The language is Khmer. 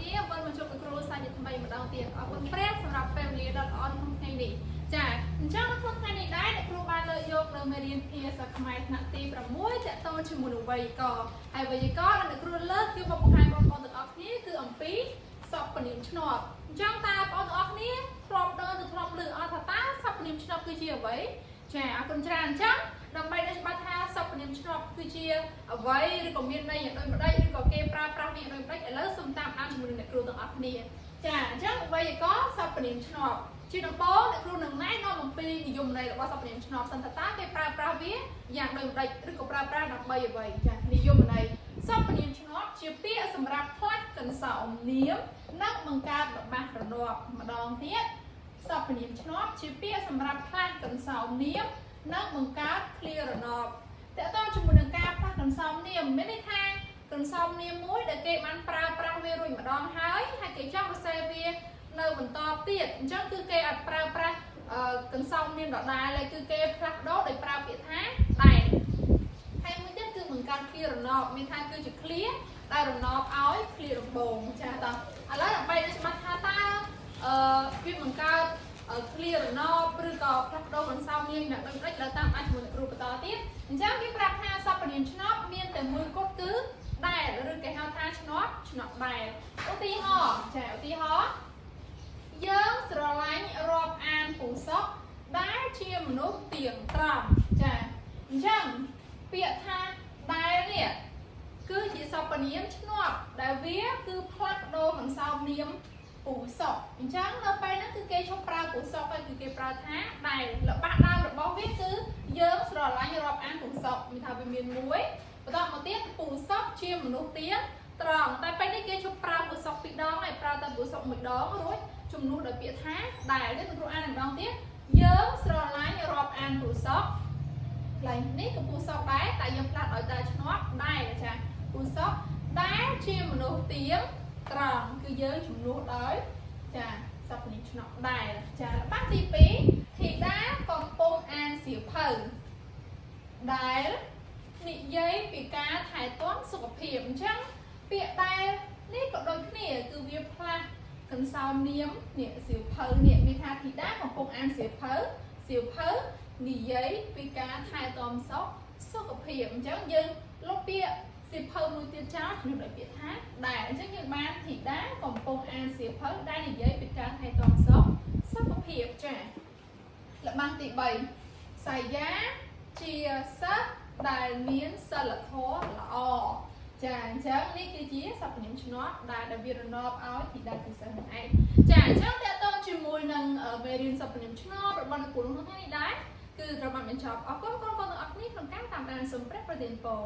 គ្នាវិលមកជួបលោកគ្រូសាស្ត្រថ្មីម្ដងទៀតអរគុណព្រះសម្រាប់ពេលវេលាដ៏ល្អក្នុងថ្ងៃនេះចាអញ្ចឹងក្នុងថ្ងៃនេះដែរលោកគ្រូបានលើកយកនៅមេរៀនភាសាខ្មែរថ្នាក់ទី6តកតងជាមួយនឹងវេយ្យាករណ៍ហើយវេយ្យាករណ៍ដែលលោកគ្រូលើកគឺមកបង្ហាញបងប្អូនទាំងអស់គ្នាគឺអំពីសព្វនាមឆ្នោតអញ្ចឹងតើបងប្អូនទាំងអស់គ្នាធ្លាប់ដឹងឬធ្លាប់ឮអត់ថាតើសព្វនាមឆ្នោតគឺជាអ្វីចាអរគុណច្រើនអញ្ចឹងដើម្បីឲ្យច្បាស់ថាសព្វនាមឆ្នោតគឺជាអ្វីឬក៏មានន័យយ៉ាងដូចម្ដេចឬក៏គេប្រើប្រាស់វាយ៉ាងដូចម្ដេចឥឡូវសូមតាមដានជាមួយនឹងអ្នកគ្រូទាំងអស់គ្នាចាអញ្ចឹងវេយ្យាករណ៍សព្វនាមឆ្នោតជាដំបូងអ្នកគ្រូនឹងណែនាំអំពីនិយមន័យរបស់សព្វនាមឆ្នោតសិនថាតើគេប្រើប្រាស់វាយ៉ាងដូចម្ដេចឬក៏ប្រើប្រាស់ដើម្បីអ្វីចានិយមន័យសព្វនាមឆ្នោតជាពាក្យសម្រាប់ផ្លាស់កន្សោមនាមនិងបង្កើតរបស់រនាប់ម្ដងទៀតសព្វនាមឆ្នោតជាពាក្យសម្រាប់ផ្លាស់កន្សោមនាមនិងបង្កើតឃ្លារណបតើតើជាមួយនឹងការផ្លាស់កន្សោមនាមមានន័យថាកន្សោមនាមមួយដែលគេបានប្រើប្រាស់វារួចម្ដងហើយគេចង់សរសេរវានៅបន្តទៀតអញ្ចឹងគឺគេអាចប្រើប្រាស់កន្សោមនាមដដែលហើយគឺគេផ្លាស់ប្ដូរដោយប្រើពាក្យថាដែលហើយមួយទៀតគឺបង្កើតឃ្លារណបមានថាគឺជាឃ្លាដែលរណបឲ្យឃ្លាដំបូងចាតើឥឡូវដើម្បីឲ្យច្បាស់ថាតើវាបង្កើតឃ្លារណបឬក៏ផ្លាស់ប្ដូរកន្សោមនាមយ៉ាងដូចម្ដេចលើតាមអាចជាមួយនឹងគ្រូបន្តទៀតអញ្ចឹងគេប្រាប់ថាសព្វនាមឆ្នោតមានតែមួយគត់គឺដែលឬគេហៅថាឆ្នោតដែលឧទាហរណ៍ចាឧទាហរណ៍យើងស្រឡាញ់រាប់អានពូសុកដែលជាមនុស្សទៀងត្រង់ចាអញ្ចឹងពាក្យថាដែលនេះគឺជាសព្វនាមឆ្នោតដែលវាគឺផ្លាស់ប្ដូរកន្សោមនាមពូសុកអញ្ចឹងនៅពេលហ្នឹងគឺគេឈប់ប្រើពូសុកហើយគឺគេប្រើថាដែលល្បះដើមរបស់វាគឺយើងស្រឡាញ់រាប់អានពូសុកមានថាវាមានមួយបន្តមកទៀតពូសុកជាមនុស្សទៀងត្រង់តែពេលនេះគេឈប់ប្រើពូសុកពីរដងហើយប្រើតែពូសុកមួយដងរួចជំនួសដោយពាក្យថាដែលនេះគ្រូអានម្ដងទៀតយើងស្រឡាញ់រាប់អានពូសុកកន្លែងនេះក៏ពូសុកដែរតែយើងផ្លាស់ឲ្យតែឆ្នោតដែលចាពូសុកដែលជាមនុស្សទៀងត្រង់គឺយើងជំនួសដោយចាសព្វនាមឆ្នោតដែលចាបាក់ទី2ធីតាកំពុងអានសៀវភៅដែលនិយាយពីការថែទាំសុខភាពអញ្ចឹងពាក្យដែលនេះក៏ដូចគ្នាគឺវាផ្លាស់កន្សោមនាមនេះសៀវភៅនេះមានថាធីតាកំពុងអានសៀវភៅនិយាយពីការថែទាំសុខភាពអញ្ចឹងយើងលុបពាក្យសៀវភៅមួយទៀតចោលជំនួសដោយពាក្យថាដែលអញ្ចឹងយើងបានធីតាកំពុងអានសៀវភៅដែលនិយាយពីការថែទាំសុខភាពចាល្បះទី3សាយាជាសិស្សដែលមានសិលធម៌ល្អចាអញ្ចឹងនេះគឺជាសព្វនាមឆ្នោតដែលវារណបឲ្យធីតាជាសិស្សនឹងឯងចាអញ្ចឹងតើតើជាមួយនឹងមេរៀនសព្វនាមឆ្នោតរបស់លោកគ្រូក្នុងថ្ងៃនេះដែរគឺត្រូវបានបញ្ចប់អរគុណកូនៗទាំងអស់គ្នាក្នុងការតាមដានសូមព្រះប្រទានពរ